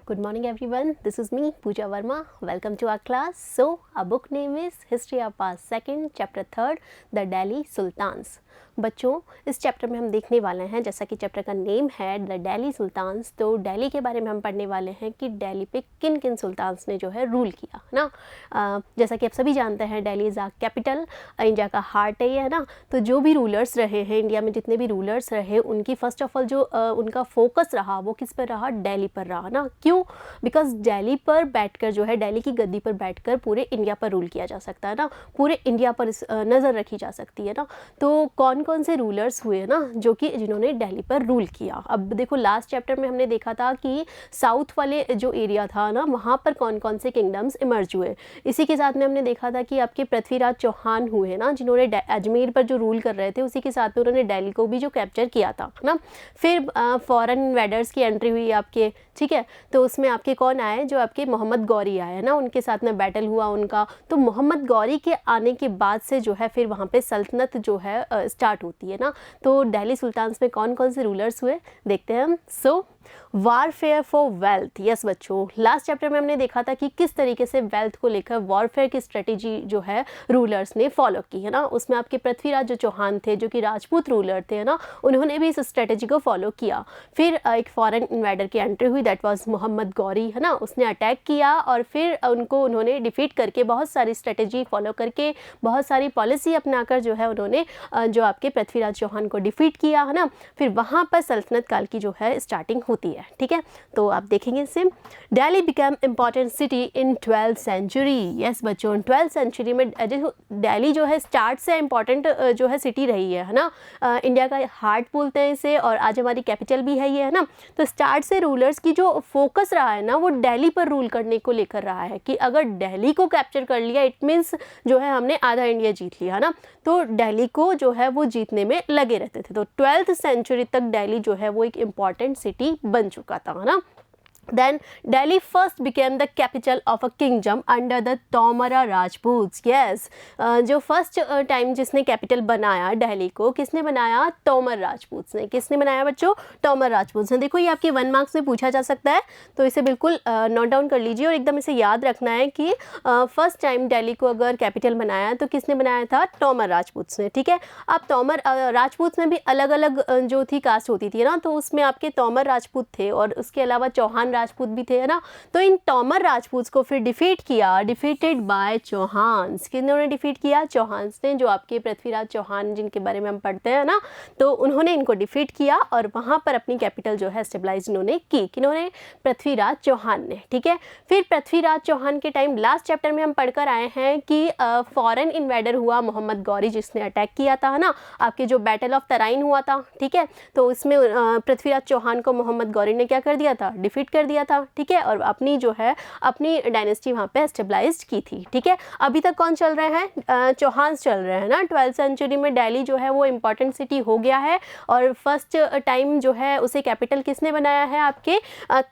Good morning everyone, this is me Pooja Verma. Welcome to our class. So our book name is History of Past 2nd chapter 3rd The Delhi Sultans. बच्चों इस chapter में हम देखने वाले हैं, जैसा कि चैप्टर का नेम है द दिल्ली सुल्तान्स, तो दिल्ली के बारे में हम पढ़ने वाले हैं कि दिल्ली पे किन किन सुल्तान्स ने जो है रूल किया है ना। जैसा कि आप सभी जानते हैं Delhi is a capital, India का हार्ट है ये, है ना। तो जो भी रूलर्स रहे हैं इंडिया में, जितने भी रूलर्स रहे, उनकी फर्स्ट ऑफ ऑल जो उनका फोकस रहा वो किस पर रहा, दिल्ली पर रहा ना। क्यों? बिकॉज दिल्ली पर बैठकर जो है, दिल्ली की गद्दी पर बैठकर पूरे इंडिया पर रूल किया जा सकता है ना, पूरे इंडिया पर नज़र रखी जा सकती है ना। तो कौन कौन से रूलर्स हुए ना जिन्होंने दिल्ली पर रूल किया। अब देखो लास्ट चैप्टर में हमने देखा था कि साउथ वाले जो एरिया था ना, वहाँ पर कौन कौन से किंगडम्स इमर्ज हुए। इसी के साथ में हमने देखा था कि आपके पृथ्वीराज चौहान हुए ना, जिन्होंने अजमेर पर जो रूल कर रहे थे, उसी के साथ में उन्होंने दिल्ली को भी जो कैप्चर किया था ना। फिर फॉरेन इन्वेडर्स की एंट्री हुई आपके, ठीक है। तो उसमें आपके कौन आए, जो आपके मोहम्मद गौरी आए ना, उनके साथ में बैटल हुआ उनका। तो मोहम्मद गौरी के आने के बाद से जो है फिर वहाँ पे सल्तनत जो है स्टार्ट होती है ना। तो दिल्ली सुल्तान्स में कौन कौन से रूलर्स हुए देखते हैं हम। सो वॉरफेयर फॉर वेल्थ, यस बच्चों, लास्ट चैप्टर में हमने देखा था कि किस तरीके से वेल्थ को लेकर वॉरफेयर की स्ट्रेटेजी जो है रूलर्स ने फॉलो की है ना। उसमें आपके पृथ्वीराज जो चौहान थे, जो कि राजपूत रूलर थे ना, उन्होंने भी इस स्ट्रेटेजी को फॉलो किया। फिर एक फॉरेन इन्वेडर की एंट्री हुई, दैट वाज मोहम्मद गौरी, है ना। उसने अटैक किया और फिर उन्होंने डिफीट करके, बहुत सारी स्ट्रेटेजी फॉलो करके, बहुत सारी पॉलिसी अपनाकर जो है उन्होंने जो आपके पृथ्वीराज चौहान को डिफीट किया, है ना। फिर वहाँ पर सल्तनत काल की जो है स्टार्टिंग होती है, ठीक है। तो आप देखेंगे इसे, Delhi become important city in 12th century. Yes बच्चों, 12th सेंचुरी में दिल्ली जो है स्टार्ट से इम्पॉर्टेंट जो है सिटी रही है ना। इंडिया का हार्ट बोलते हैं इसे, और आज हमारी कैपिटल भी है ये, है ना। तो स्टार्ट से रूलर्स की जो फोकस रहा है ना, वो दिल्ली पर रूल करने को लेकर रहा है कि अगर दिल्ली को कैप्चर कर लिया, इट मीन्स जो है हमने आधा इंडिया जीत लिया, है ना। तो दिल्ली को जो है वो जीतने में लगे रहते थे। तो 12th सेंचुरी तक दिल्ली जो है वो एक इम्पॉर्टेंट सिटी बन चुका था, है ना। Then Delhi first became the capital of a kingdom under the Tomara Rajputs. Yes, जो फर्स्ट टाइम जिसने कैपिटल बनाया दिल्ली को, किसने बनाया? तोमर राजपूत ने। किसने बनाया बच्चों? तोमर राजपूत ने। देखो ये आपके 1 मार्क्स में पूछा जा सकता है, तो इसे बिल्कुल नोट डाउन कर लीजिए और एकदम इसे याद रखना है कि फर्स्ट टाइम दिल्ली को अगर कैपिटल बनाया तो किसने बनाया था? तोमर राजपूत ने, ठीक है। अब तोमर राजपूत में भी अलग अलग जो थी कास्ट होती थी ना, तो उसमें आपके तोमर राजपूत थे और उसके अलावा चौहान राजपूत भी थे, है ना। तो इन तोमर राजपूत को फिर डिफीट किया, डिफीटेड बाय चौहान्स। किन्होंने डिफीट किया? चौहान्स ने, जो आपके पृथ्वीराज चौहान जिनके बारे में हम पढ़ते हैं ना, तो उन्होंने इनको डिफीट किया और वहाँ पर अपनी कैपिटल जो है स्टेबलाइज इन्होंने की। किन्होंने? पृथ्वीराज चौहान ने, ठीक है। फिर पृथ्वीराज चौहान के टाइम लास्ट चैप्टर में हम पढ़कर आए हैं कि फॉरेन इन्वेडर हुआ मोहम्मद गौरी, जिसने अटैक किया था, है ना। आपके जो बैटल ऑफ तराइन हुआ था, ठीक है, तो उसमें पृथ्वीराज चौहान को मोहम्मद गौरी ने क्या कर दिया था? डिफीट कर दिया था, ठीक है। और अपनी जो है अपनी डायनेस्टी वहाँ पे स्टेबलाइज की थी, ठीक है। अभी तक कौन चल रहे हैं? चौहान्स चल रहे हैं ना। 12th सेंचुरी में दिल्ली जो है वो इम्पॉर्टेंट सिटी हो गया है और फर्स्ट टाइम जो है उसे कैपिटल किसने बनाया है? आपके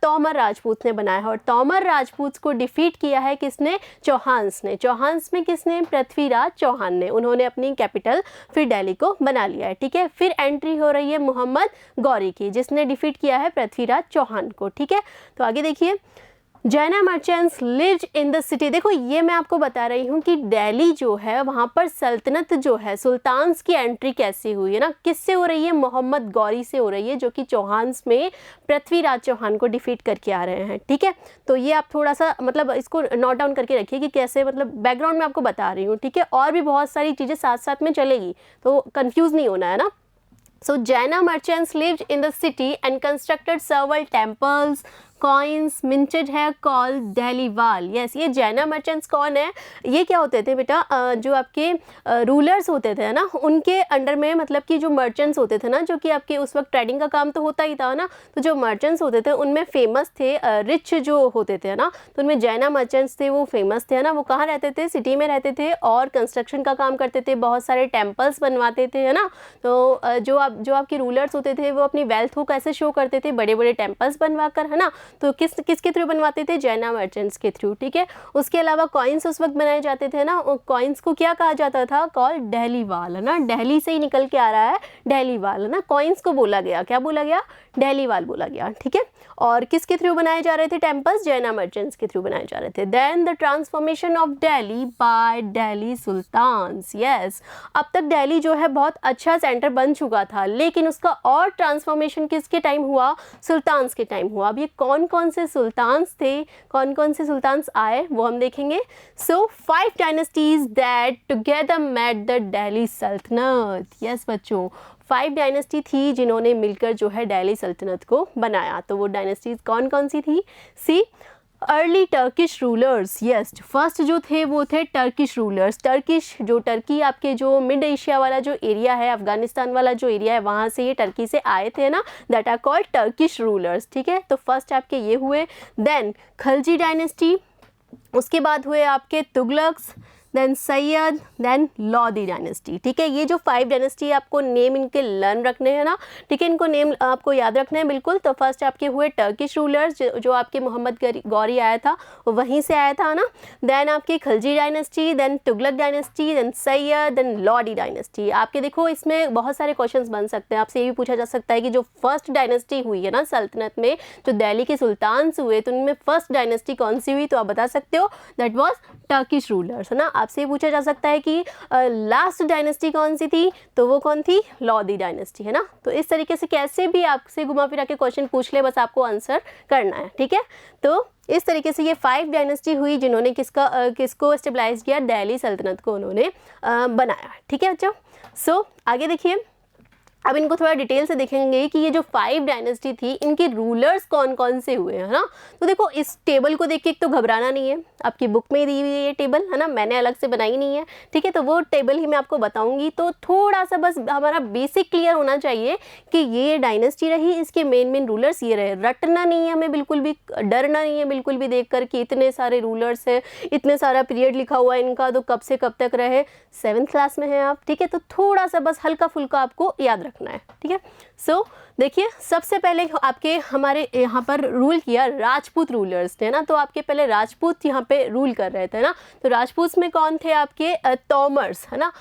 तोमर राजपूत ने बनाया है। और तोमर राजपूत को डिफीट किया है किसने? चौहान्स ने। चौहान्स में किसने? पृथ्वीराज चौहान ने। उन्होंने अपनी कैपिटल फिर दिल्ली को बना लिया है, ठीक है। फिर एंट्री हो रही है मोहम्मद गौरी की, जिसने डिफीट किया है पृथ्वीराज चौहान को, ठीक है। तो आगे देखिए, जैना merchants lived in the city. देखो ये मैं आपको बता रही हूँ कि दिल्ली जो है वहाँ पर सल्तनत जो है, सुल्तान्स की एंट्री कैसे हुई है ना, किससे हो रही है? मोहम्मद गौरी से हो रही है, जो कि चौहान्स में पृथ्वीराज चौहान को डिफीट करके आ रहे हैं, ठीक है। तो ये आप थोड़ा सा मतलब इसको नोट डाउन करके रखिए कि कैसे, मतलब बैकग्राउंड में आपको बता रही हूँ, ठीक है। और भी बहुत सारी चीज़ें साथ साथ में चलेगी, तो कन्फ्यूज़ नहीं होना है ना। So Jaina merchants lived in the city and constructed several temples, coins minted है कॉल्ड दिल्लीवाल। यस, ये जैना मर्चेंट्स कौन है? ये क्या होते थे बेटा? जो आपके रूलर्स होते थे ना, उनके अंडर में, मतलब कि जो मर्चेंट्स होते थे ना, जो कि आपके उस वक्त ट्रेडिंग का काम तो होता ही था ना, तो जो मर्चेंट्स होते थे उनमें फेमस थे, रिच जो होते थे ना, तो उनमें जैना मर्चेंट्स थे, वो फेमस थे ना। वो कहाँ रहते थे? सिटी में रहते थे और कंस्ट्रक्शन का काम करते थे, बहुत सारे टेम्पल्स बनवाते थे, है ना। तो जो आपके रूलर्स होते थे वो अपनी वेल्थ को कैसे शो करते थे? बड़े बड़े टेम्पल्स बनवा कर, है ना। तो किसके थ्रू बनवाते थे, जैना मर्चेंट्स के थ्रू, ठीक है। उसके अलावा कॉइन्स उस वक्त बनाए जाते थे ना, कॉइन्स को क्या कहा जाता था, कॉल्ड दिल्ली वाल, है ना, दिल्ली से ही निकल के आ रहा है दिल्ली वाल, है ना, कॉइन्स को बोला गया, क्या बोला गया, दिल्ली वाल बोला गया, ठीक है। और किसके थ्रू बनाए जा रहे थे टेम्पल्स, जैना मर्चेंट्स के थ्रू बनाए जा रहे थे। Then the transformation of Delhi by Delhi sultans, yes, अब तक दिल्ली जो है बहुत अच्छा सेंटर बन चुका था, लेकिन उसका और ट्रांसफॉर्मेशन किसके टाइम हुआ, सुल्तान्स के टाइम हुआ। अब ये कौन कौन से सुल्तान्स थे, कौन कौन से सुल्तान्स आए वो हम देखेंगे। So 5 dynasties that together met the Delhi sultanate, yes बच्चों, 5 डायनेस्टी थी जिन्होंने मिलकर जो है दिल्ली सल्तनत को बनाया। तो वो डायनेस्टीज कौन कौन सी थी, सी early Turkish rulers, yes, first जो थे वो थे टर्किश रूलर्स। टर्किश, जो टर्की आपके जो मिड एशिया वाला जो एरिया है, अफगानिस्तान वाला जो एरिया है, वहाँ से ये टर्की से आए थे ना, that are called Turkish rulers, ठीक है। तो फर्स्ट आपके ये हुए। देन खलजी डायनेस्टी, उसके बाद हुए आपके Tughlaqs, then Sayyid, then Lodi dynasty, ठीक है। ये जो 5 डायनेस्टी आपको नेम इनके लर्न रखने हैं ना, ठीक है, इनको नेम आपको याद रखना है बिल्कुल। तो फर्स्ट आपके हुए टर्किश रूलर्स, जो आपके मोहम्मद गौरी आया था वो वहीं से आया था ना। देन आपकी Khalji dynasty, then Tughlaq dynasty, then Sayyid, then Lodi dynasty. आपके देखो इसमें बहुत सारे क्वेश्चंस बन सकते हैं, आपसे ये भी पूछा जा सकता है कि जो फर्स्ट डायनेस्टी हुई है ना सल्तनत में, जो दिल्ली के सुल्तान्स हुए, तो उनमें फर्स्ट डायनेस्टी कौन सी हुई, तो आप बता सकते हो दैट वाज टर्किश रूलर्स, है ना। आपसे पूछा जा सकता है कि लास्ट डायनेस्टी कौन सी थी, तो वो कौन थी, लोदी डायनेस्टी, है ना। तो इस तरीके से कैसे भी आपसे घुमा फिरा के क्वेश्चन पूछ ले, बस आपको आंसर करना है, ठीक है। तो इस तरीके से ये 5 डायनेस्टी हुई जिन्होंने किसको स्टेबलाइज किया, दिल्ली सल्तनत को उन्होंने बनाया, ठीक है बच्चों। सो आगे देखिए, अब इनको थोड़ा डिटेल से देखेंगे कि ये जो 5 डायनेस्टी थी इनके रूलर्स कौन कौन से हुए हैं ना। तो देखो इस टेबल को देख के एक तो घबराना नहीं है, आपकी बुक में दी हुई है ये टेबल, है ना, मैंने अलग से बनाई नहीं है, ठीक है। तो वो टेबल ही मैं आपको बताऊंगी, तो थोड़ा सा बस हमारा बेसिक क्लियर होना चाहिए कि ये डायनेस्टी रही, इसके मेन रूलर्स ये रहे। रटना नहीं है हमें, बिल्कुल भी डरना नहीं है बिल्कुल भी देख कर कि इतने सारे रूलर्स हैं, इतने सारा पीरियड लिखा हुआ है इनका, तो कब से कब तक रहे, 7th क्लास में हैं आप, ठीक है। तो थोड़ा सा बस हल्का फुल्का आपको याद रखना है, ठीक है। सो देखिए, सबसे पहले आपके हमारे यहाँ पर रूल किया राजपूत रूलर्स ने ना। तो आपके पहले राजपूत यहाँ पे रूल कर रहे थे ना। तो राजपूत में कौन थे आपके, तोमर्स, है ना।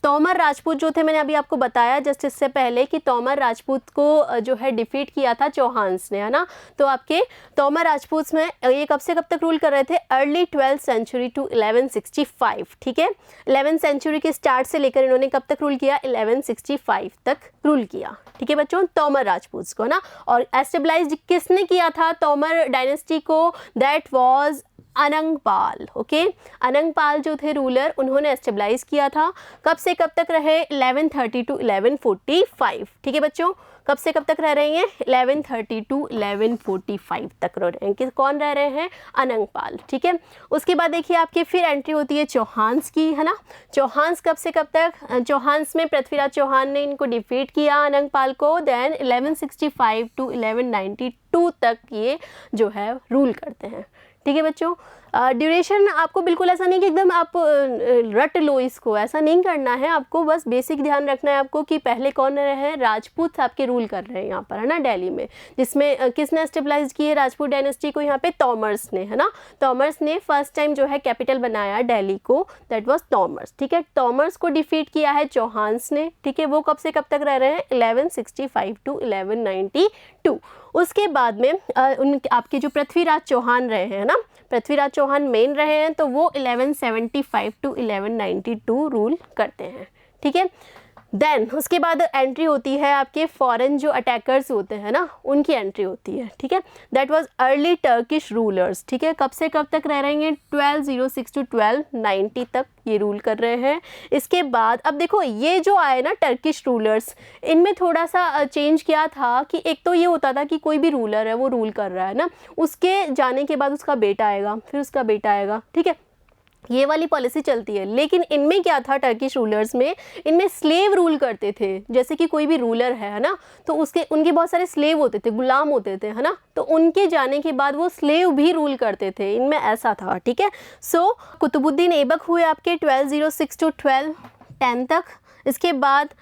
तोमर राजपूत जो थे, मैंने अभी आपको बताया जस्ट इससे पहले कि तोमर राजपूत को जो है डिफीट किया था चौहान्स ने, है ना। तो आपके तोमर राजपूत में ये कब से कब तक रूल कर रहे थे, अर्ली 12th सेंचुरी टू 1165, ठीक है। 11th सेंचुरी के स्टार्ट से लेकर इन्होंने कब तक रूल किया, 1165 तक रूल किया, ठीक है बच्चों, तोमर राजपूत को ना। और एस्टेब्लाइज किसने किया था तोमर डायनेस्टी को, that was Anangpal, okay. Anangpal जो थे रूलर, उन्होंने एस्टेब्लाइज किया था। कब से कब तक रहे, 1130 टू 1145, ठीक है बच्चों। कब से कब तक रह रहे हैं, 1130 टू 1145 तक रह रहे हैं। कौन रह रहे हैं, अनंगपाल, ठीक है। उसके बाद देखिए आपकी फिर एंट्री होती है चौहान्स की, है ना। चौहान्स कब से कब तक, चौहान्स में पृथ्वीराज चौहान ने इनको डिफीट किया अनंगपाल को। देन 1165 टू 1192 तक ये जो है रूल करते हैं, ठीक है बच्चों। ड्यूरेशन आपको बिल्कुल ऐसा नहीं कि एकदम आप रट लो इसको, ऐसा नहीं करना है आपको, बस बेसिक ध्यान रखना है आपको कि पहले कौन रहे हैं, राजपूत आपके रूल कर रहे हैं यहाँ पर, है ना, दिल्ली में। जिसमें किसने स्टेबलाइज की है राजपूत डायनेस्टी को, यहाँ पे तोमर्स ने, है ना। तोमर्स ने फर्स्ट टाइम जो है कैपिटल बनाया दिल्ली को, दैट वाज तोमर्स, ठीक है। तोमर्स को डिफीट किया है चौहान्स ने, ठीक है। वो कब से कब तक रह रहे हैं, 1165 टू 1192। उसके बाद में आपके जो पृथ्वीराज चौहान रहे हैं ना, पृथ्वीराज चौहान मेन रहे हैं, तो वो 1175 टू 1192 रूल करते हैं, ठीक है। देन उसके बाद एंट्री होती है आपके फॉरेन जो अटैकर्स होते हैं ना, उनकी एंट्री होती है, ठीक है। That was early Turkish rulers, ठीक है। कब से कब तक रह रहे हैं, 1206 टू 1290 तक ये रूल कर रहे हैं। इसके बाद अब देखो ये जो आए ना टर्किश रूलर्स, इनमें थोड़ा सा चेंज किया था कि एक तो ये होता था कि कोई भी रूलर है वो रूल कर रहा है ना, उसके जाने के बाद उसका बेटा आएगा, फिर उसका बेटा आएगा, ठीक है, ये वाली पॉलिसी चलती है। लेकिन इनमें क्या था, टर्किश रूलर्स में, इनमें स्लेव रूल करते थे। जैसे कि कोई भी रूलर है ना, तो उनके बहुत सारे स्लेव होते थे, गुलाम होते थे, है ना। तो उनके जाने के बाद वो स्लेव भी रूल करते थे, इनमें ऐसा था, ठीक है। सो कुतुबुद्दीन ऐबक हुए आपके 1206 टू 1210 तक। इसके बाद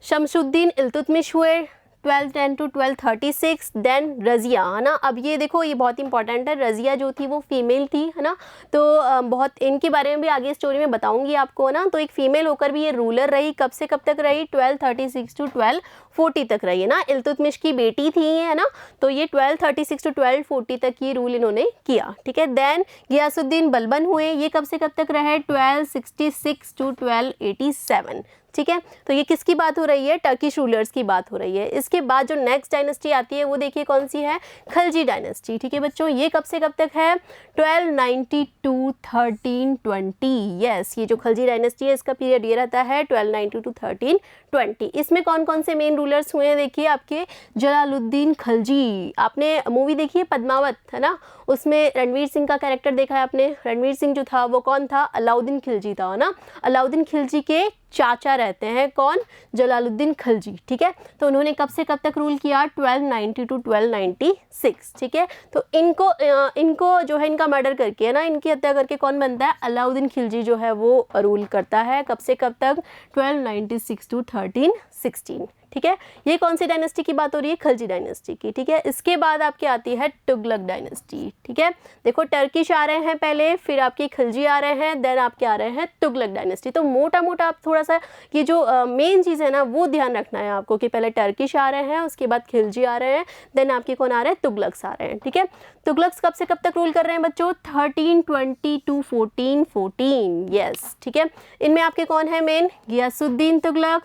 शमसुद्दीन इल्तुतमिश हुए 1210 to 1236, देन रज़िया, है ना। अब ये देखो, ये बहुत इंपॉर्टेंट है, रज़िया जो थी वो फीमेल थी, है ना। तो बहुत इनके बारे में भी आगे स्टोरी में बताऊंगी आपको, है ना। तो एक फीमेल होकर भी ये रूलर रही, कब से कब तक रही, 1236 टू 1240 तक रही, है ना। इल्तुतमिश की बेटी थी, है ना। तो ये 1236 टू 1240 तक ये रूल इन्होंने किया, ठीक है। देन गियासुद्दीन बलबन हुए, ये कब से कब तक रहे, 1266 टू 1287, ठीक है। तो ये किसकी बात हो रही है, टर्किश रूलर्स की बात हो रही है। इसके बाद जो नेक्स्ट डायनेस्टी आती है वो देखिए कौन सी है, खलजी डायनेस्टी, ठीक है बच्चों। ये कब से कब तक है, 1290 टू 1320, यस। ये जो खलजी डायनेस्टी है इसका पीरियड ये रहता है 1290 टू 1320। इसमें कौन कौन से मेन रूलर्स हुए हैं, देखिए आपके जलालुद्दीन खलजी। आपने मूवी देखी है पद्मावत, है ना, उसमें रणवीर सिंह का कैरेक्टर देखा है आपने। रणवीर सिंह जो था वो कौन था, अलाउद्दीन खिलजी था, है ना। अलाउद्दीन खिलजी के चाचा रहते हैं कौन, जलालुद्दीन खलजी, ठीक है। तो उन्होंने कब से कब तक रूल किया, 1290 टू 1296, ठीक है। तो इनको जो है इनका मर्डर करके, है ना, इनकी हत्या करके कौन बनता है, अलाउद्दीन खिलजी जो है वो रूल करता है, कब से कब तक, 1296 टू 1316, ठीक है। ये कौन सी डायनेस्टी की बात हो रही है, खलजी डायनेस्टी की, ठीक है। इसके बाद आपके आती है तुगलक डायनेस्टी, ठीक है। देखो टर्किश आ रहे हैं पहले, फिर आपके खलजी आ रहे हैं, देन आपके आ रहे हैं तुगलक डायनेस्टी। तो मोटा मोटा आप थोड़ा सा ये जो मेन चीज़ है ना वो ध्यान रखना है आपको, कि पहले टर्किश आ रहे हैं, उसके बाद खिलजी आ रहे हैं, देन आपके कौन आ रहे हैं, तुगलक्स आ रहे हैं, ठीक है। तुगलक्स कब से कब तक रूल कर रहे हैं बच्चों, 1320 टू 1414, यस, ठीक है। इनमें आपके कौन है मेन, गियासुद्दीन तुगलक,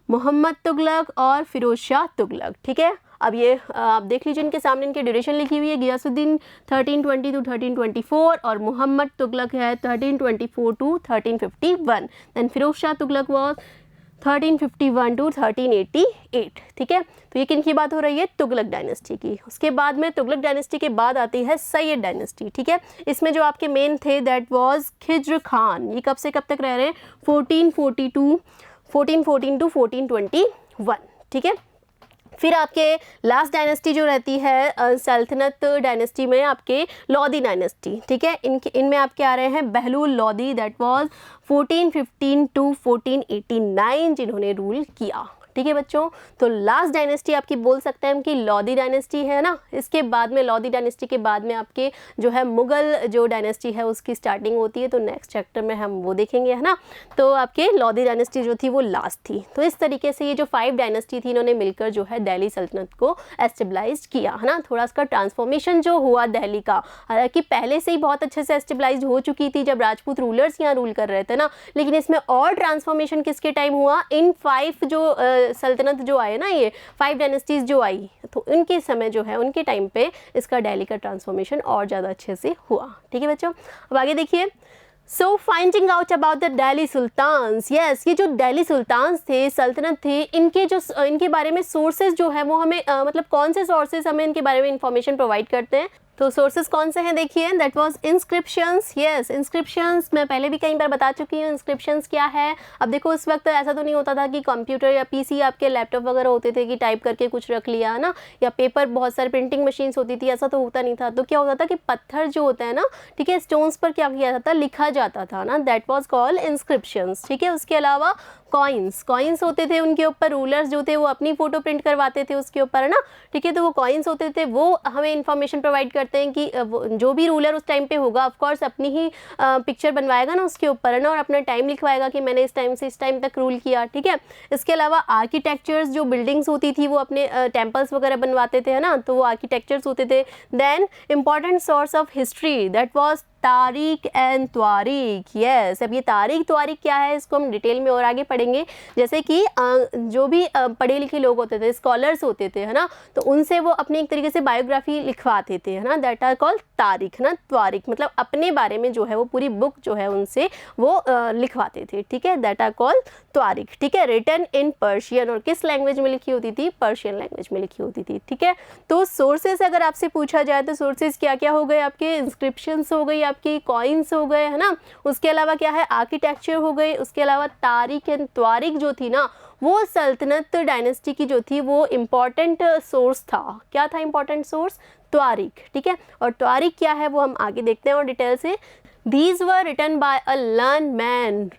मोहम्मद तुगलक और फिरोज शाह तुगलक, ठीक है। अब ये आप देख लीजिए, इनके सामने इनकी ड्यूरेशन लिखी हुई है, गियासुद्दीन 1320 टू 1324 और मोहम्मद तुगलक है 1324 to 1351, then Firoz Shah Tughlaq was 1351 to 1388, ठीक है। तो ये किनकी बात हो रही है, तुगलक डायनेस्टी की। उसके बाद में तुगलक डायनेस्टी के बाद आती है सैयद डायनेस्टी, ठीक है। इसमें जो आपके मेन थे दैट वाज खिज्र खान। ये कब से कब तक रह रहे हैं, 1414 टू 1421, ठीक है। फिर आपके लास्ट डायनेस्टी जो रहती है सल्तनत डायनेस्टी में आपके लोदी डायनेस्टी, ठीक है। इनमें आपके आ रहे हैं बहलूल लोदी, दैट वाज 1415 टू 1489 जिन्होंने रूल किया, ठीक है बच्चों। तो लास्ट डायनेस्टी आपकी बोल सकते हैं हम कि लोदी डायनेस्टी है ना। इसके बाद में लोदी डायनेस्टी के बाद में आपके जो है मुगल जो डायनेस्टी है उसकी स्टार्टिंग होती है, तो नेक्स्ट चैप्टर में हम वो देखेंगे, है ना। तो आपके लोदी डायनेस्टी जो थी वो लास्ट थी। तो इस तरीके से ये जो 5 डायनेस्टी थी इन्होंने मिलकर जो है दिल्ली सल्तनत को एस्टेबलाइज किया, है ना। थोड़ा इसका ट्रांसफॉर्मेशन जो हुआ दिल्ली का, हालांकि पहले से ही बहुत अच्छे से एस्टेबलाइज हो चुकी थी जब राजपूत रूलर्स यहाँ रूल कर रहे थे ना, लेकिन इसमें और ट्रांसफॉर्मेशन किसके टाइम हुआ, इन 5 जो सल्तनत जो आए ना, ये 5 डायनेस्टीज जो आई, तो उनके समय जो है उनके टाइम पे इसका दिल्ली का ट्रांसफॉर्मेशन और ज़्यादा अच्छे से हुआ, ठीक है बच्चों। अब आगे देखिए, so finding out about the Delhi sultans, yes. ये जो दिल्ली सुल्तान्स थे, सल्तनत थे, इनके बारे में सोर्सेज जो है वो हमें मतलब कौन से सोर्सेज हमें इनके बारे में इंफॉर्मेशन प्रोवाइड करते हैं। तो सोर्सेज कौन से हैं देखिए, that was inscriptions, yes. Inscriptions मैं पहले भी कई बार बता चुकी हूँ इंस्क्रिप्शंस क्या है। अब देखो उस वक्त ऐसा तो नहीं होता था कि कंप्यूटर या पीसी आपके लैपटॉप वगैरह होते थे कि टाइप करके कुछ रख लिया, है ना, या पेपर, बहुत सारे प्रिंटिंग मशीन्स होती थी, ऐसा तो होता नहीं था। तो क्या होता था कि पत्थर जो होता है ना, ठीक है, स्टोन्स पर क्या किया जाता था, लिखा जाता था ना, दैट वाज कॉल्ड इंस्क्रिप्शंस, ठीक है। उसके अलावा कॉइन्स होते थे, उनके ऊपर रूलर्स जो थे वो अपनी फ़ोटो प्रिंट करवाते थे उसके ऊपर, है ना, ठीक है। तो वो कॉइन्स होते थे, वो हमें इन्फॉर्मेशन प्रोवाइड करते हैं कि जो भी रूलर उस टाइम पे होगा ऑफकोर्स अपनी ही पिक्चर बनवाएगा ना उसके ऊपर, है ना, और अपना टाइम लिखवाएगा कि मैंने इस टाइम से इस टाइम तक रूल किया, ठीक है। इसके अलावा आर्किटेक्चर्स, जो बिल्डिंग्स होती थी वो अपने टेम्पल्स वगैरह बनवाते थे, है ना, तो वो आर्किटेक्चर्स होते थे। Then important source of history that was Tarikh and Tawarikh, yes. अब ये तारीख त्वारीख क्या है इसको हम डिटेल में और आगे पढ़ेंगे। जैसे कि जो भी पढ़े लिखे लोग होते थे, स्कॉलर्स होते थे, है ना, तो उनसे वो अपने एक तरीके से बायोग्राफी लिखवाते थे, है ना, दैट आर कॉल्ड तारीख, ना, त्वारीख मतलब अपने बारे में जो है वो पूरी बुक जो है उनसे वो लिखवाते थे, ठीक है, दैट आर कॉल्ड त्वारीख, ठीक है। रिटन इन पर्शियन, और किस लैंग्वेज में लिखी होती थी, पर्शियन लैंग्वेज में लिखी होती थी, ठीक है। तो सोर्सेज अगर आपसे पूछा जाए तो सोर्सेज क्या क्या हो गए आपके, इंस्क्रिप्शंस हो गई, आपकी कॉइन्स हो गए, है ना, उसके अलावा क्या है, आर्किटेक्चर हो गई, उसके अलावा तारीख एंड त्वारीख जो थी ना वो सल्तनत डायनेस्टी की जो थी वो इम्पॉर्टेंट सोर्स था। क्या था इम्पॉर्टेंट सोर्स, त्वारीख, ठीक है। और त्वारीख क्या है वो हम आगे देखते हैं और डिटेल से। These were written by a learned man,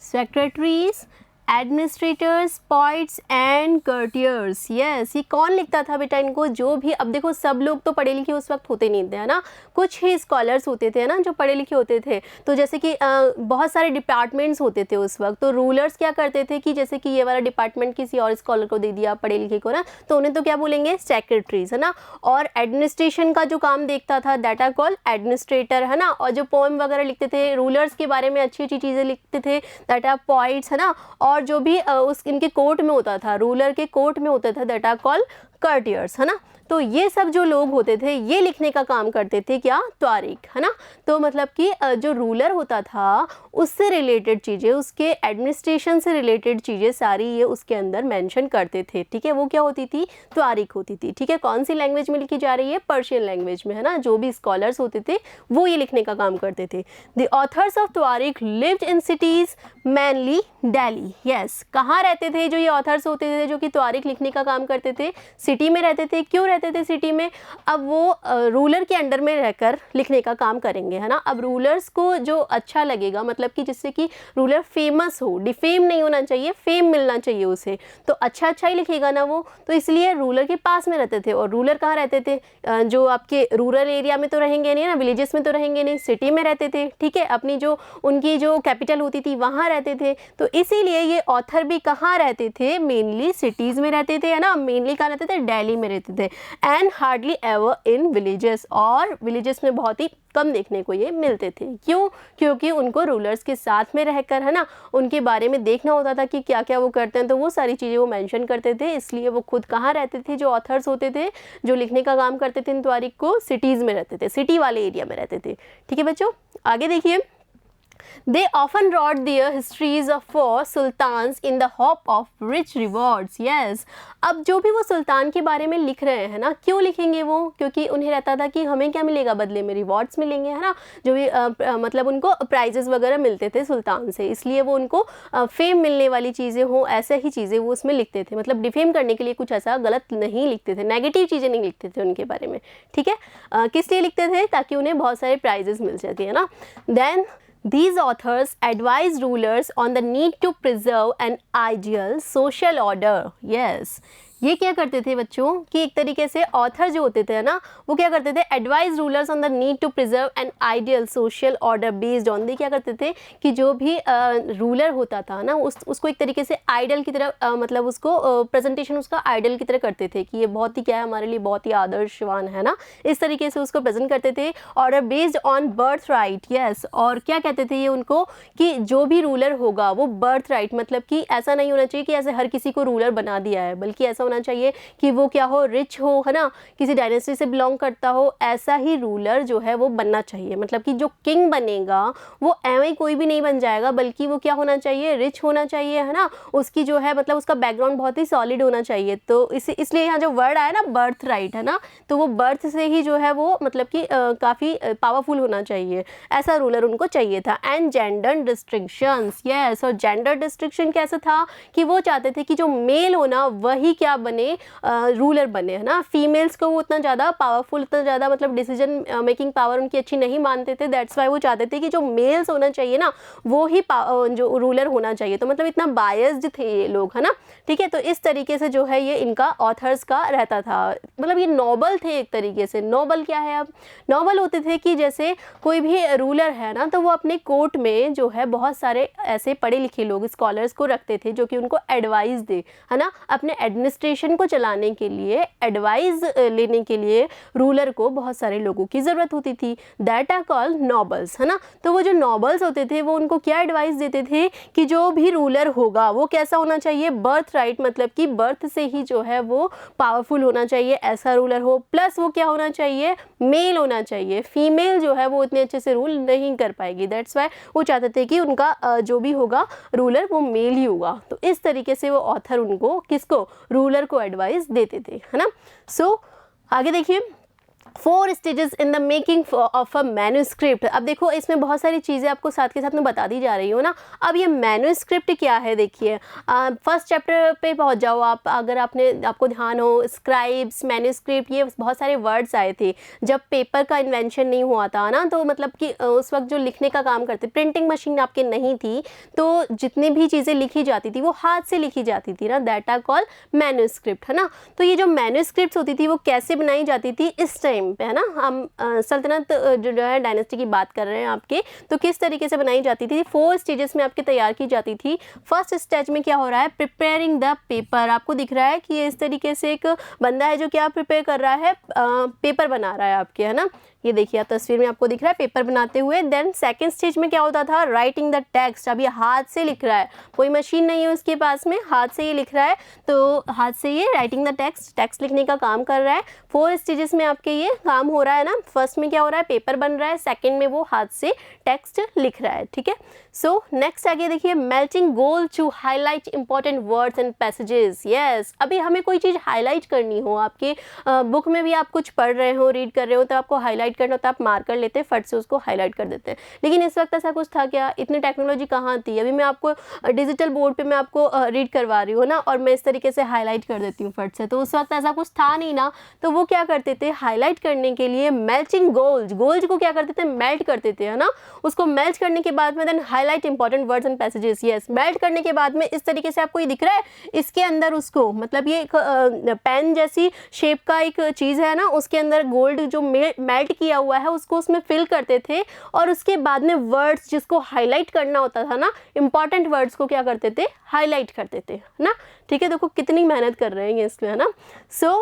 secretaries administrators, poets and courtiers. Yes, ये कौन लिखता था बेटा इनको? जो भी, अब देखो सब लोग तो पढ़े लिखे उस वक्त होते नहीं थे, है ना, कुछ ही स्कॉलर्स होते थे, है ना, जो पढ़े लिखे होते थे। तो जैसे कि बहुत सारे डिपार्टमेंट्स होते थे उस वक्त, तो रूलर्स क्या करते थे कि जैसे कि ये वाला डिपार्टमेंट किसी और स्कॉलर को दे दिया, पढ़े लिखे को ना, तो उन्हें तो क्या बोलेंगे? सेक्रेटरीज, है ना। और एडमिनिस्ट्रेशन का जो काम देखता था दैट आर कॉल्ड एडमिनिस्ट्रेटर, है ना। और जो पोएम वगैरह लिखते थे, रूलर्स के बारे में अच्छी अच्छी चीज़ें लिखते थे दैट आर पॉइट्स, है ना। और जो भी उस इनके कोर्ट में होता था, रूलर के कोर्ट में होता था दैट आर कॉल्ड कर्टियर्स, है ना। तो ये सब जो लोग होते थे ये लिखने का काम करते थे, क्या? तारीख, है ना। तो मतलब कि जो रूलर होता था उससे रिलेटेड चीज़ें, उसके एडमिनिस्ट्रेशन से रिलेटेड चीज़ें सारी ये उसके अंदर मेंशन करते थे, ठीक है। वो क्या होती थी? तारीख होती थी, ठीक है। कौन सी लैंग्वेज में लिखी जा रही है? पर्शियन लैंग्वेज में, है ना। जो भी स्कॉलर्स होते थे वो ये लिखने का काम करते थे। द ऑथर्स ऑफ तारीख lived in cities, mainly Delhi. Yes, कहाँ रहते थे जो ये ऑथर्स होते थे जो कि तारीख लिखने का काम करते थे? सिटी में रहते थे। क्यों रहते थे सिटी में? अब वो रूलर के अंडर में रहकर लिखने का काम करेंगे, है ना। अब रूलर्स को जो अच्छा लगेगा, मतलब कि जिससे कि रूलर फेमस हो, डिफेम नहीं होना चाहिए, फेम मिलना चाहिए उसे, तो अच्छा अच्छा ही लिखेगा ना वो, तो इसलिए रूलर के पास में रहते थे। और रूलर कहाँ रहते थे? जो आपके रूरल एरिया में तो रहेंगे नहीं ना, विलेजेस में तो रहेंगे नहीं, सिटी में रहते थे, ठीक है। अपनी जो उनकी जो कैपिटल होती थी वहाँ रहते थे। तो इसीलिए ये ऑथर भी कहाँ रहते थे? मेनली सिटीज़ में रहते थे, है ना। मेनली कहाँ रहते थे? दिल्ली में रहते थे। And hardly ever in villages, और विलेजेस में बहुत ही कम देखने को ये मिलते थे। क्यों? क्योंकि उनको रूलर्स के साथ में रहकर, है ना, उनके बारे में देखना होता था कि क्या क्या वो करते हैं, तो वो सारी चीज़ें वो मेंशन करते थे। इसलिए वो खुद कहाँ रहते थे? जो ऑथर्स होते थे जो लिखने का काम करते थे इन तारीख को, सिटीज़ में रहते थे, सिटी वाले एरिया में रहते थे, ठीक है बच्चों। आगे देखिए, They often wrote their histories of for sultans in the hope of rich rewards. Yes. अब जो भी वो सुल्तान के बारे में लिख रहे हैं ना, क्यों लिखेंगे वो? क्योंकि उन्हें रहता था कि हमें क्या मिलेगा बदले में? रिवॉर्ड्स मिलेंगे, है ना। जो भी मतलब उनको प्राइजेस वगैरह मिलते थे सुल्तान से, इसलिए वो उनको फेम मिलने वाली चीज़ें हों ऐसे ही चीज़ें वो उसमें लिखते थे। मतलब डिफेम करने के लिए कुछ ऐसा गलत नहीं लिखते थे, नेगेटिव चीज़ें नहीं लिखते थे उनके बारे में, ठीक है। किस लिए लिखते थे? ताकि उन्हें बहुत सारे प्राइजेस मिल सके, है ना। Then these authors advise rulers on the need to preserve an ideal social order. Yes. ये क्या करते थे बच्चों कि एक तरीके से ऑथर जो होते थे ना, वो क्या करते थे? Advise rulers on the need to preserve an ideal social order based on, क्या करते थे कि जो भी रूलर होता था ना उसको एक तरीके से आइडल की तरह मतलब उसको प्रेजेंटेशन उसका आइडल की तरह करते थे कि ये बहुत ही क्या है हमारे लिए बहुत ही आदर्शवान है ना, इस तरीके से उसको प्रेजेंट करते थे। Order based on birth right. Yes, और क्या कहते थे ये उनको कि जो भी रूलर होगा वो बर्थ राइट, मतलब कि ऐसा नहीं होना चाहिए कि ऐसे हर किसी को रूलर बना दिया है, बल्कि ऐसा होना चाहिए कि वो क्या हो? रिच हो, है ना, किसी डायनेस्टी से बिलोंग करता हो, ऐसा ही रूलर जो है वो बनना चाहिए। मतलब कि जो किंग बनेगा वो एवं कोई भी नहीं बन जाएगा, बल्कि वो क्या होना चाहिए? रिच होना चाहिए, है ना। उसकी जो है मतलब उसका बैकग्राउंड बहुत ही सॉलिड होना चाहिए। तो इसलिए यहाँ जो वर्ड आया ना बर्थ राइट, है ना, तो वो बर्थ से ही जो है वो मतलब कि काफ़ी पावरफुल होना चाहिए, ऐसा रूलर उनको चाहिए था। And gender distinctions. यस, और जेंडर डिस्ट्रिक्शन कैसा था कि वो चाहते थे कि जो मेल हो ना वही क्या बने? रूलर बने, है ना। फीमेल्स को वो उतना ज़्यादा पावरफुल, उतना ज़्यादा मतलब डिसीजन मेकिंग पावर उनकी अच्छी नहीं मानते थे। दैट्स वाई वो चाहते थे कि जो मेल्स होना चाहिए ना वो ही जो रूलर होना चाहिए। तो मतलब इतना बायस्ड थे ये लोग, है ना, ठीक है। तो इस तरीके से जो है ये इनका ऑथर्स का रहता था। मतलब ये नोबल थे एक तरीके से। नोबल क्या है? अब नोबल होते थे कि जैसे कोई भी रूलर है ना तो वो अपने कोर्ट में जो है बहुत सारे ऐसे पढ़े लिखे लोग स्कॉलर्स को रखते थे जो कि उनको एडवाइस दे, है ना। अपने एडमिनिस्ट्रेशन को चलाने के लिए, एडवाइस लेने के लिए रूलर को बहुत सारे लोगों की ज़रूरत होती थी। दैट आर कॉल्ड नोबल्स, है ना। तो वो जो नोबल्स होते थे वो उनको क्या एडवाइस देते थे कि जो भी रूलर होगा वो कैसा होना चाहिए? बर्थ राइट, मतलब कि बर्थ से ही जो है वो पावरफुल होना चाहिए, ऐसा रूलर हो। प्लस वो क्या होना चाहिए? मेल होना चाहिए। फीमेल जो है वो इतने अच्छे से रूल नहीं कर पाएगी। दैट्स वाई वो चाहते थे कि उनका जो भी होगा रूलर वो मेल ही होगा। तो इस तरीके से वो ऑथर उनको किसको? रूलर को एडवाइस देते थे, है ना। सो आगे देखिए, 4 stages in the making of a manuscript. अब देखो इसमें बहुत सारी चीज़ें आपको साथ के साथ में बता दी जा रही हो ना। अब ये मैन्यूस्क्रिप्ट क्या है, देखिए फर्स्ट चैप्टर पे पहुंच जाओ आप, अगर आपको ध्यान हो, स्क्राइब्स, मैन्यूस्क्रिप्ट, ये बहुत सारे वर्ड्स आए थे जब पेपर का इन्वेंशन नहीं हुआ था ना। तो मतलब कि उस वक्त जो लिखने का काम करते, प्रिंटिंग मशीन आपके नहीं थी, तो जितनी भी चीज़ें लिखी जाती थी वो हाथ से लिखी जाती थी ना, दैट आर कॉल्ड मैन्यूस्क्रिप्ट, है ना। तो ये जो मैन्यूस्क्रिप्ट होती थी वो कैसे बनाई जाती थी इस टाइम पे, है ना। हम सल्तनत जो है डायनेस्टी की बात कर रहे हैं आपके, तो किस तरीके से बनाई जाती थी, 4 स्टेजेस में आपके तैयार की जाती थी। फर्स्ट स्टेज में क्या हो रहा है, प्रिपेयरिंग द पेपर। आपको दिख रहा है कि ये इस तरीके से एक बंदा है जो क्या प्रिपेयर कर रहा है, पेपर बना रहा है आपके, है ना। ये देखिए आप तस्वीर में आपको दिख रहा है पेपर बनाते हुए। देन सेकंड स्टेज में क्या होता था, राइटिंग द टेक्स्ट। अब ये हाथ से लिख रहा है, कोई मशीन नहीं है उसके पास में, हाथ से ये लिख रहा है, तो हाथ से ये राइटिंग द टेक्स्ट लिखने का काम कर रहा है। 4 स्टेजेस में आपके ये काम हो रहा है ना। फर्स्ट में क्या हो रहा है, पेपर बन रहा है, सेकंड में वो हाथ से टेक्स्ट लिख रहा है, ठीक है। सो नेक्स्ट आगे देखिए, melting gold to highlight important words and passages. Yes, अभी हमें कोई चीज़ हाईलाइट करनी हो, आपके बुक में भी आप कुछ पढ़ रहे हो, रीड कर रहे हो, तो आपको हाईलाइट करना होता है, आप मार्कर लेते हैं, फट से उसको हाईलाइट कर देते हैं। लेकिन इस वक्त ऐसा कुछ था क्या, इतनी टेक्नोलॉजी कहाँ थी। अभी मैं आपको डिजिटल बोर्ड पे मैं आपको रीड करवा रही हूँ ना, और मैं इस तरीके से हाईलाइट कर देती हूँ फट से, तो उस वक्त ऐसा कुछ था नहीं ना। तो वो क्या करते थे, हाईलाइट करने के लिए मेल्टिंग गोल्ड को क्या करते थे, मेल्ट करते थे, है ना। उसको मेल्ट करने के बाद में then highlight important words and passages. Yes, melt करने के बाद में इस तरीके से आपको ये दिख रहा है, इसके अंदर उसको मतलब ये एक पेन जैसी शेप का एक चीज़ है ना, उसके अंदर गोल्ड जो मेल्ट किया हुआ है उसको उसमें फिल करते थे, और उसके बाद में वर्ड्स जिसको हाईलाइट करना होता था ना, इंपॉर्टेंट वर्ड्स को क्या करते थे, हाईलाइट करते थे ना। ठीक है, देखो कितनी मेहनत कर रहे हैं इसमें, है ना। So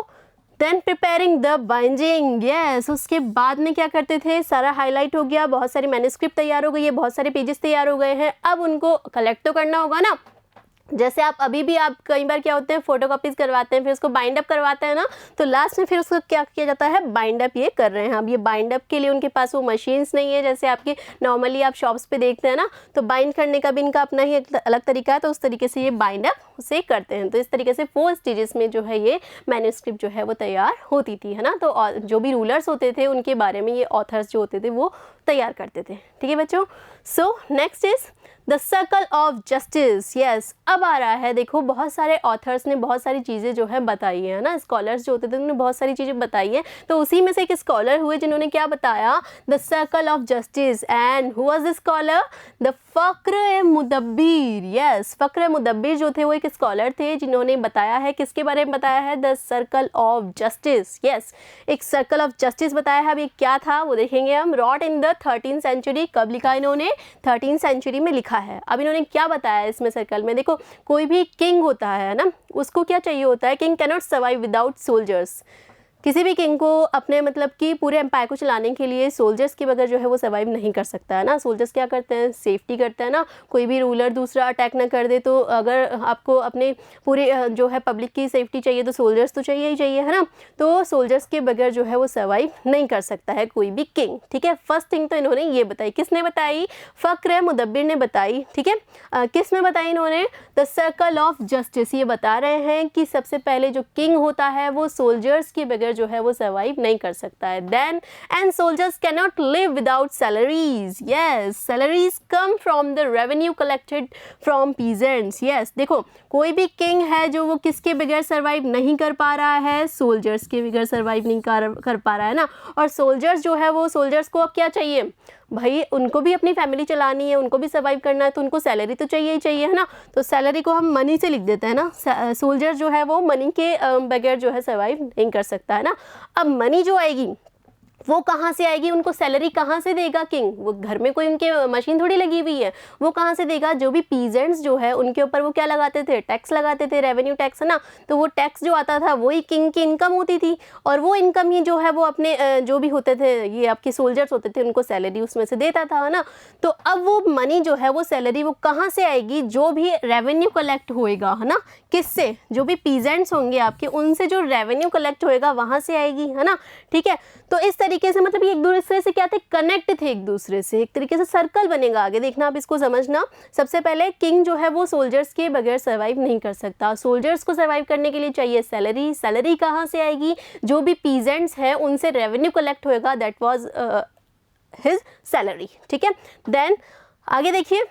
then preparing the binding. Yes, उसके बाद में क्या करते थे, सारा हाईलाइट हो गया, बहुत सारी मैन्युस्क्रिप्ट तैयार हो गई है, बहुत सारे पेजेस तैयार हो गए हैं। अब उनको कलेक्ट तो करना होगा ना, जैसे आप अभी भी आप कई बार क्या होते हैं, फोटो कॉपीज करवाते हैं, फिर उसको बाइंड अप करवाते हैं ना, तो लास्ट में फिर उसको क्या किया जाता है, बाइंड अप ये कर रहे हैं। अब ये बाइंड अप के लिए उनके पास वो मशीन्स नहीं है जैसे आपके नॉर्मली आप शॉप्स पे देखते हैं ना, तो बाइंड करने का भी इनका अपना ही एक अलग तरीका है, तो उस तरीके से ये बाइंड अप उसे करते हैं। तो इस तरीके से 4 स्टेजेस में जो है ये मैन्युस्क्रिप्ट जो है वो तैयार होती थी, है ना। तो जो भी रूलर्स होते थे उनके बारे में ये ऑथर्स जो होते थे वो तैयार करते थे, ठीक है बच्चों। So next is the circle of justice. Yes, अब आ रहा है, देखो बहुत सारे ऑथर्स ने बहुत सारी चीज़ें जो है बताई है ना, स्कॉलर्स जो होते थे उन्होंने बहुत सारी चीज़ें बताई है, तो उसी में से एक स्कॉलर हुए जिन्होंने क्या बताया, the circle of justice. And who was the scholar, the Fakhr Mudabbir. Yes, Fakhr Mudabbir जो थे वो एक स्कॉलर थे जिन्होंने बताया है, किसके बारे में बताया है, the circle of justice. Yes, एक सर्कल ऑफ जस्टिस बताया है। अब ये क्या था वो देखेंगे हम। Rot in the 13th century, कब लिखा इन्होंने, 13th सेंचुरी में लिखा है। अब इन्होंने क्या बताया इसमें सर्कल में, देखो कोई भी किंग होता है ना, उसको क्या चाहिए होता है, king can not survive without soldiers. किसी भी किंग को अपने मतलब कि पूरे एम्पायर को चलाने के लिए सोल्जर्स के बगैर जो है वो सर्वाइव नहीं कर सकता है ना। सोल्जर्स क्या करते हैं, सेफ्टी करते हैं ना, कोई भी रूलर दूसरा अटैक ना कर दे, तो अगर आपको अपने पूरे जो है पब्लिक की सेफ्टी चाहिए तो सोल्जर्स तो चाहिए ही चाहिए, है ना। तो सोल्जर्स के बगैर जो है वो सर्वाइव नहीं कर सकता है कोई भी किंग, ठीक है। फर्स्ट थिंग तो इन्होंने ये बताई, किसने बताई, फ़क्र मुदब्बिर ने बताई, ठीक है। किस में बताई इन्होंने, द सर्कल ऑफ जस्टिस। ये बता रहे हैं कि सबसे पहले जो किंग होता है वो सोल्जर्स के बगैर जो है वो सर्वाइव नहीं कर सकता है। Then and soldiers can not live without salaries. Yes, salaries come from the revenue collected from peasants. Yes, देखो कोई भी किंग है जो वो किसके बगैर सर्वाइव नहीं कर पा रहा है, सोल्जर्स के बगैर सर्वाइव नहीं कर पा रहा है ना। और सोल्जर्स जो है वो, सोल्जर्स को अब क्या चाहिए भाई, उनको भी अपनी फैमिली चलानी है, उनको भी सर्वाइव करना है, तो उनको सैलरी तो चाहिए ही चाहिए, है ना। तो सैलरी को हम मनी से लिख देते हैं ना। सोल्जर जो है वो मनी के बगैर जो है सर्वाइव नहीं कर सकता है ना। अब मनी जो आएगी वो कहाँ से आएगी, उनको सैलरी कहाँ से देगा किंग, वो घर में कोई उनके मशीन थोड़ी लगी हुई है, वो कहाँ से देगा। जो भी पीजेंट्स जो है उनके ऊपर वो क्या लगाते थे, टैक्स लगाते थे, रेवेन्यू टैक्स, है ना। तो वो टैक्स जो आता था वही किंग की इनकम होती थी, और वो इनकम ही जो है वो अपने जो भी होते थे, ये आपके सोल्जर्स होते थे, उनको सैलरी उसमें से देता था, है ना। तो अब वो मनी जो है वो सैलरी वो कहाँ से आएगी, जो भी रेवेन्यू कलेक्ट होएगा, है ना, किससे, जो भी पीजेंट्स होंगे आपके, उनसे जो रेवेन्यू कलेक्ट होएगा वहाँ से आएगी, है ना। ठीक है, तो इस तरीके तरीके से मतलब ये एक दूसरे से क्या थे, कनेक्ट थे एक दूसरे से, एक तरीके से सर्कल बनेगा। आगे देखना आप इसको समझना। सबसे पहले किंग जो है वो सोल्जर्स के बगैर सर्वाइव नहीं कर सकता। सोल्जर्स को सर्वाइव करने के लिए चाहिए सैलरी। सैलरी कहाँ से आएगी? जो भी पीजेंट्स हैं उनसे रेवेन्यू कलेक्ट होएगा, दैट वाज हिज सैलरी। ठीक है, देन आगे देखिए,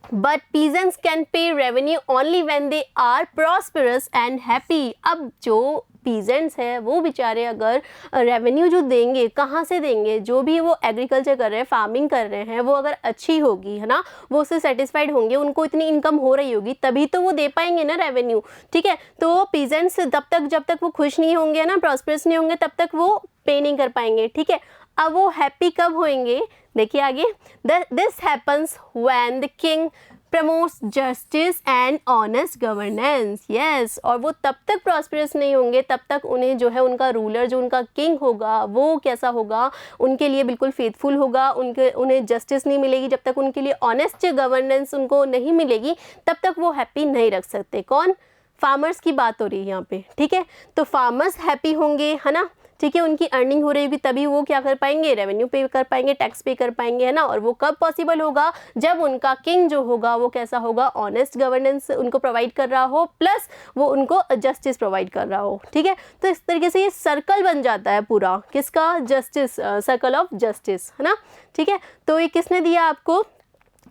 but peasants can pay revenue only when they are prosperous and happy. अब जो पीजेंट्स है वो बेचारे अगर रेवेन्यू जो देंगे, कहाँ से देंगे? जो भी वो एग्रीकल्चर कर रहे हैं, फार्मिंग कर रहे हैं, वो अगर अच्छी होगी, है ना, वो उससे सेटिस्फाइड होंगे, उनको इतनी इनकम हो रही होगी, तभी तो वो दे पाएंगे ना रेवेन्यू। ठीक है, तो पीजेंट्स जब तक वो खुश नहीं होंगे ना, प्रॉस्परस नहीं होंगे, तब तक वो पे नहीं कर पाएंगे। ठीक है, अब वो हैप्पी कब होंगे? देखिए आगे, this happens when the king promotes justice and honest governance. Yes, और वो तब तक प्रॉस्परस नहीं होंगे, तब तक उन्हें जो है उनका रूलर, जो उनका किंग होगा, वो कैसा होगा? उनके लिए बिल्कुल फेथफुल होगा। उन्हें जस्टिस नहीं मिलेगी जब तक उनके लिए ऑनेस्ट गवर्नेंस उनको नहीं मिलेगी, तब तक वो हैप्पी नहीं रख सकते। कौन? फार्मर्स की बात हो रही है यहाँ पे। ठीक है, तो फार्मर्स हैप्पी होंगे, है ना, ठीक है, उनकी अर्निंग हो रही होगी, तभी वो क्या कर पाएंगे? रेवेन्यू पे कर पाएंगे, टैक्स पे कर पाएंगे, है ना। और वो कब पॉसिबल होगा? जब उनका किंग जो होगा वो कैसा होगा? ऑनेस्ट गवर्नेंस उनको प्रोवाइड कर रहा हो, प्लस वो उनको जस्टिस प्रोवाइड कर रहा हो। ठीक है, तो इस तरीके से ये सर्कल बन जाता है पूरा, किसका? जस्टिस, सर्कल ऑफ जस्टिस, है ना। ठीक है, तो ये किसने दिया आपको?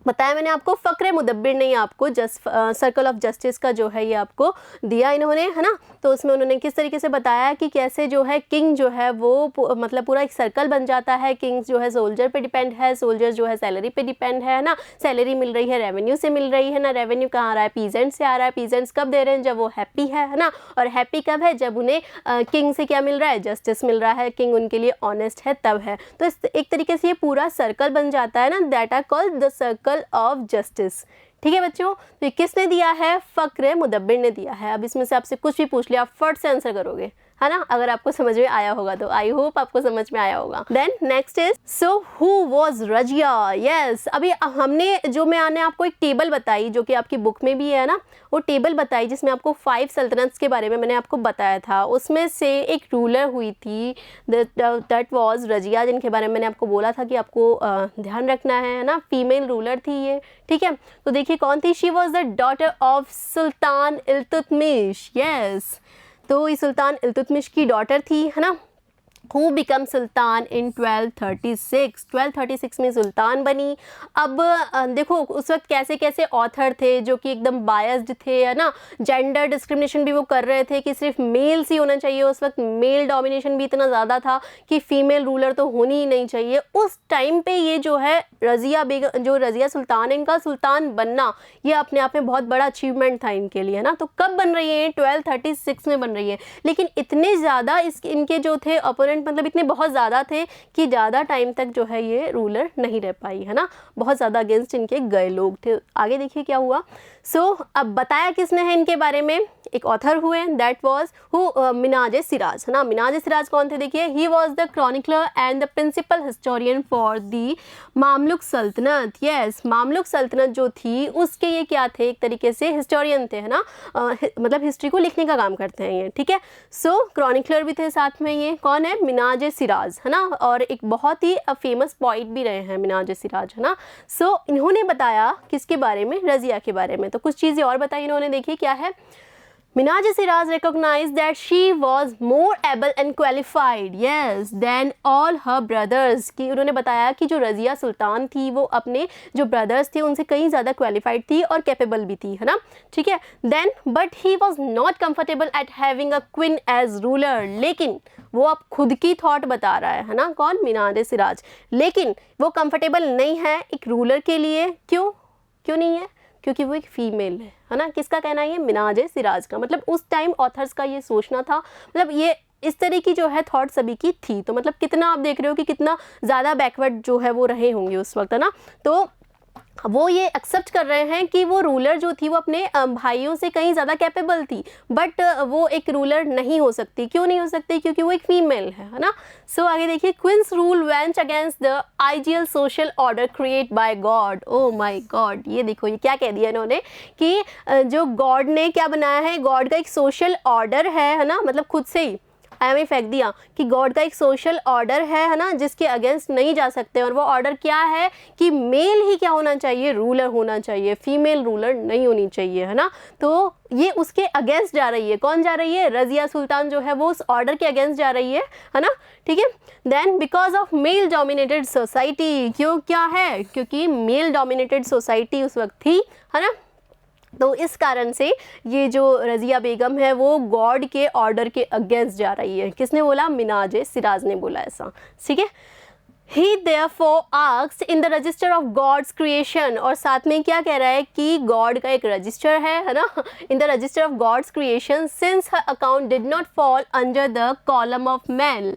बताया मैंने आपको, फ़क्र मुदब्बिर ने आपको सर्कल ऑफ जस्टिस का जो है ये आपको दिया इन्होंने, है ना। तो उसमें उन्होंने किस तरीके से बताया कि कैसे जो है किंग जो है वो मतलब पूरा एक सर्कल बन जाता है। किंग्स जो है सोल्जर पे डिपेंड है, सोल्जर जो है सैलरी पे डिपेंड है ना। सैलरी मिल रही है रेवेन्यू से मिल रही है ना। रेवेन्यू कहाँ आ रहा है? पीजेंट से आ रहा है। पीजेंट्स कब दे रहे हैं? जब वो हैप्पी है ना। और हैप्पी कब है? जब उन्हें किंग से क्या मिल रहा है? जस्टिस मिल रहा है, किंग उनके लिए ऑनेस्ट है, तब है। तो इस एक तरीके से ये पूरा सर्कल बन जाता है ना, that are called the circle of justice. ठीक है बच्चों, तो ये किसने दिया है? फ़क्र मुदब्बिर ने दिया है। अब इसमें से आपसे कुछ भी पूछ लिया, आप फट से आंसर करोगे, है ना, अगर आपको समझ में आया होगा तो। आई होप आपको समझ में आया होगा। Then next is, so who was Razia? Yes, अभी हमने जो मैंने आपको एक टेबल बताई जो कि आपकी बुक में भी है ना, वो टेबल बताई जिसमें आपको 5 सल्तनत्स के बारे में मैंने आपको बताया था। उसमें से एक रूलर हुई थी दैट वाज रजिया, जिनके बारे में मैंने आपको बोला था कि आपको ध्यान रखना है ना। फीमेल रूलर थी ये। ठीक है, तो देखिए कौन थी? She was the daughter of sultan Iltutmish. Yes, तो ये सुल्तान इल्तुतमिश की डॉटर थी, है ना, हु बिकम सुल्तान इन 1236। 1236 में सुल्तान बनी। अब देखो उस वक्त कैसे कैसे ऑथर थे जो कि एकदम बायस्ड थे, है ना। जेंडर डिस्क्रिमिनेशन भी वो कर रहे थे कि सिर्फ मेल्स ही होना चाहिए। उस वक्त मेल डोमिनेशन भी इतना ज़्यादा था कि फीमेल रूलर तो होनी ही नहीं चाहिए। उस टाइम पे ये जो है रज़िया बेगम, जो रज़िया सुल्तान है, इनका सुल्तान बनना ये अपने आप में बहुत बड़ा अचीवमेंट था इनके लिए, है ना। तो कब बन रही है? 1236 में बन रही है। लेकिन इतने ज़्यादा इनके जो थे अपोनेंट, मतलब इतने बहुत ज़्यादा थे कि ज़्यादा टाइम तक जो है ये रूलर नहीं रह पाई, है ना। बहुत ज़्यादा अगेंस्ट इनके गए लोग थे। आगे देखिए क्या हुआ। अब बताया किसने है इनके बारे में? एक ऑथर हुए, that was who Minhaj Siraj, है ना। मिनाज सिराज कौन थे? देखिए, he was the chronicler and the principal historian for the Mamluk sultanate. Yes, Mamluk सल्तनत जो थी उसके ये क्या थे? एक तरीके से हिस्टोरियन थे, है ना। मतलब हिस्ट्री को लिखने का काम करते हैं ये। ठीक है, सो क्रॉनिकलर भी थे साथ में। ये कौन है? मिनाज सिराज, है ना। और एक बहुत ही फेमस पोइट भी रहे हैं मिनाज सिराज, है ना। सो इन्होंने बताया किसके बारे में? रज़िया के बारे में। तो कुछ चीज़ें और बताई इन्होंने, देखिए क्या है। Minaj Siraz recognized that she was more able and qualified, yes, than all her brothers। कि उन्होंने बताया कि जो रज़िया सुल्तान थी वो अपने जो ब्रदर्स थे उनसे कहीं ज़्यादा क्वालिफाइड थी और कैपेबल भी थी, है ना। ठीक है, then but he was not comfortable at having a queen as ruler. लेकिन वो अब खुद की थॉट बता रहा है ना, कौन? मिनाज सिराज। लेकिन वो कंफर्टेबल नहीं है एक रूलर के लिए। क्यों नहीं है? क्योंकि वो एक फीमेल है ना। किसका कहना है ये? मिनाज सिराज का। मतलब उस टाइम ऑथर्स का ये सोचना था, मतलब ये इस तरह की जो है थॉट सभी की थी। तो मतलब कितना आप देख रहे हो कि कितना ज़्यादा बैकवर्ड जो है वो रहे होंगे उस वक्त, है ना। तो वो ये एक्सेप्ट कर रहे हैं कि वो रूलर जो थी वो अपने भाइयों से कहीं ज़्यादा कैपेबल थी, बट वो एक रूलर नहीं हो सकती। क्यों नहीं हो सकती? क्योंकि वो एक फीमेल है ना। सो आगे देखिए, queens rule went against the ideal social order create by God. Oh my God, ये देखो ये क्या कह दिया इन्होंने कि जो गॉड ने क्या बनाया है, गॉड का एक सोशल ऑर्डर है ना, मतलब खुद से ही एम ही फेंक दिया कि गॉड का एक सोशल ऑर्डर है ना, जिसके अगेंस्ट नहीं जा सकते। और वो ऑर्डर क्या है कि मेल ही क्या होना चाहिए, रूलर होना चाहिए, फीमेल रूलर नहीं होनी चाहिए, है ना। तो ये उसके अगेंस्ट जा रही है। कौन जा रही है? रज़िया सुल्तान जो है वो उस ऑर्डर के अगेंस्ट जा रही है ना, ठीक है। Then because of male dominated society, क्यों क्या है? क्योंकि मेल डोमिनेटेड सोसाइटी उस वक्त थी, है ना। तो इस कारण से ये जो रज़िया बेगम है वो गॉड के ऑर्डर के अगेंस्ट जा रही है। किसने बोला? मिनाज सिराज ने बोला ऐसा, ठीक है। He therefore asked in the register of God's creation, और साथ में क्या कह रहा है कि गॉड का एक रजिस्टर है ना, in the register of God's creation, since her account did not fall under the column of man,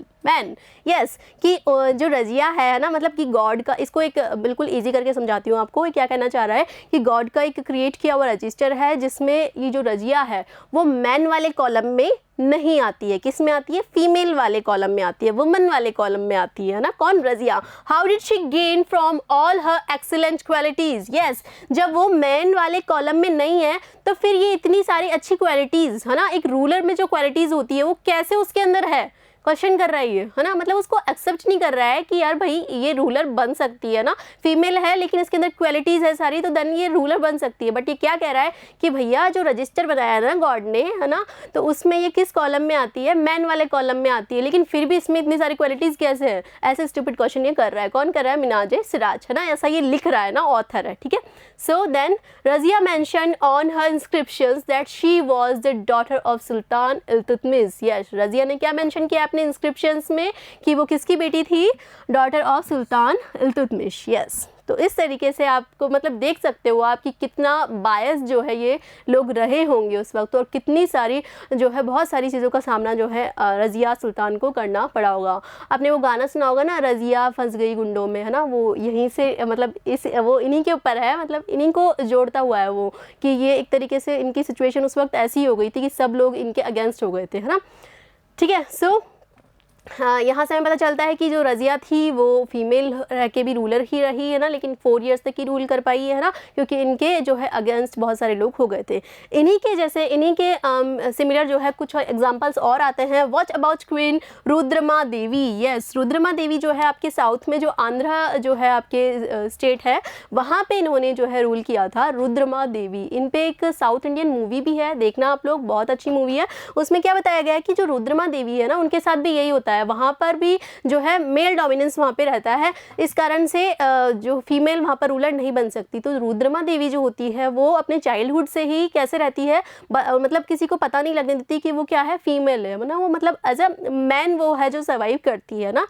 yes, कि जो रज़िया है ना, मतलब कि गॉड का, इसको एक बिल्कुल इजी करके समझाती हूँ आपको। क्या कहना चाह रहा है कि गॉड का एक क्रिएट किया हुआ रजिस्टर है जिसमें ये जो रज़िया है वो मैन वाले कॉलम में नहीं आती है। किस में आती है? फीमेल वाले कॉलम में आती है, वुमन वाले कॉलम में आती है ना। कौन? Razia. How did she gain from all her excellent qualities, yes, जब वो मैन वाले कॉलम में नहीं है तो फिर ये इतनी सारी अच्छी क्वालिटीज़, है ना, एक रूलर में जो क्वालिटीज़ होती है वो कैसे उसके अंदर है? क्वेश्चन कर रहा है ना, मतलब उसको एक्सेप्ट नहीं कर रहा है कि यार भाई ये रूलर बन सकती है ना, फीमेल है लेकिन इसके अंदर क्वालिटीज़ है सारी, तो देन ये रूलर बन सकती है। बट ये क्या कह रहा है कि भैया जो रजिस्टर बनाया ना गॉड ने, है ना, तो उसमें ये किस कॉलम में आती है? मैन वाले कॉलम में आती है, लेकिन फिर भी इसमें इतनी सारी क्वालिटीज़ कैसे है? ऐसे स्टूपिड क्वेश्चन ये कर रहा है। कौन कर रहा है? मिनाज सिराज, है ना, ऐसा ये लिख रहा है ना, ऑथर है, ठीक है। So then Razia mention on her inscriptions that she was the daughter of sultan Iltutmish. Yes, Razia ने क्या मेंशन किया अपने इंस्क्रिप्शंस में कि वो किसकी बेटी थी? Daughter of sultan Iltutmish, yes. तो इस तरीके से आपको मतलब देख सकते हो आप कि कितना बायस जो है ये लोग रहे होंगे उस वक्त, और कितनी सारी जो है बहुत सारी चीज़ों का सामना जो है रज़िया सुल्तान को करना पड़ा होगा। आपने वो गाना सुना होगा ना, रज़िया फंस गई गुंडों में, है ना, वो यहीं से मतलब वो इन्हीं के ऊपर है, मतलब इन्हीं को जोड़ता हुआ है वो, कि ये एक तरीके से इनकी सिचुएशन उस वक्त ऐसी हो गई थी कि सब लोग इनके अगेंस्ट हो गए थे, है ना, ठीक है। सो हाँ, यहाँ से हमें पता चलता है कि जो रज़िया थी वो फीमेल रह के भी रूलर ही रही है ना, लेकिन 4 इयर्स तक ही रूल कर पाई है ना, क्योंकि इनके जो है अगेंस्ट बहुत सारे लोग हो गए थे। इन्हीं के सिमिलर जो है कुछ एग्जांपल्स और आते हैं। What about queen Rudrama Devi? Yes, Rudrama Devi जो है आपके साउथ में, जो आंध्रा जो है आपके स्टेट है, वहाँ पे इन्होंने जो है रूल किया था, रुद्रमा देवी। इन पे एक साउथ इंडियन मूवी भी है, देखना आप लोग, बहुत अच्छी मूवी है। उसमें क्या बताया गया है कि जो रुद्रमा देवी है ना, उनके साथ भी यही होता है, वहाँ पर भी जो है मेल डोमिनेंस वहाँ पे रहता है, इस कारण से जो फीमेल वहाँ पर रूलर नहीं बन सकती। तो रुद्रमा देवी जो होती है वो अपने चाइल्डहुड से ही कैसे रहती है, मतलब किसी को पता नहीं लगने देती कि वो क्या है, फीमेल है ना, वो मतलब एज अ मैन वो है जो सर्वाइव करती है ना,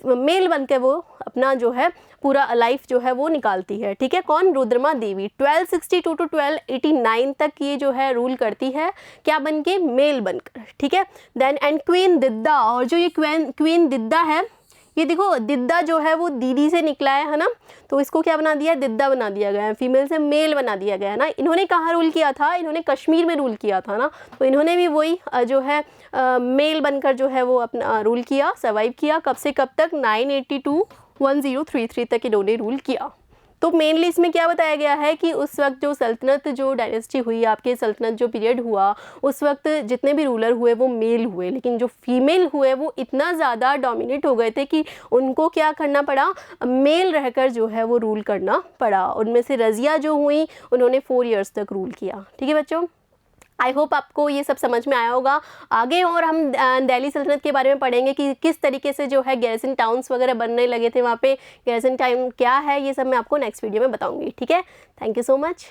मेल बन के वो अपना जो है पूरा लाइफ जो है वो निकालती है, ठीक है। कौन? रुद्रमा देवी। 1262 टू 1289 तक ये जो है रूल करती है, क्या बन के? मेल बनकर, ठीक है। देन एंड क्वीन दिद्दा, और जो ये क्वीन दिद्दा है, ये देखो दिद्दा जो है वो दीदी से निकला है ना, तो इसको क्या बना दिया है? दिद्दा बना दिया गया है, फीमेल से मेल बना दिया गया है ना। इन्होंने कहाँ रूल किया था? इन्होंने कश्मीर में रूल किया था ना, तो इन्होंने भी वही जो है मेल बनकर जो है वो अपना रूल किया, सर्वाइव किया। कब से कब तक? 982 1033 तक इन्होंने रूल किया। तो मेनली इसमें क्या बताया गया है कि उस वक्त जो सल्तनत, जो डायनेस्टी हुई आपके, सल्तनत जो पीरियड हुआ, उस वक्त जितने भी रूलर हुए वो मेल हुए, लेकिन जो फीमेल हुए वो इतना ज़्यादा डोमिनेट हो गए थे कि उनको क्या करना पड़ा? मेल रहकर जो है वो रूल करना पड़ा। उनमें से रज़िया जो हुई उन्होंने 4 इयर्स तक रूल किया, ठीक है बच्चों। आई होप आपको ये सब समझ में आया होगा। आगे और हम दिल्ली सल्तनत के बारे में पढ़ेंगे कि किस तरीके से जो है गैरसन टाउन्स वगैरह बनने लगे थे वहाँ पे, गैरसन टाउन क्या है, ये सब मैं आपको नेक्स्ट वीडियो में बताऊंगी, ठीक है। Thank you so much.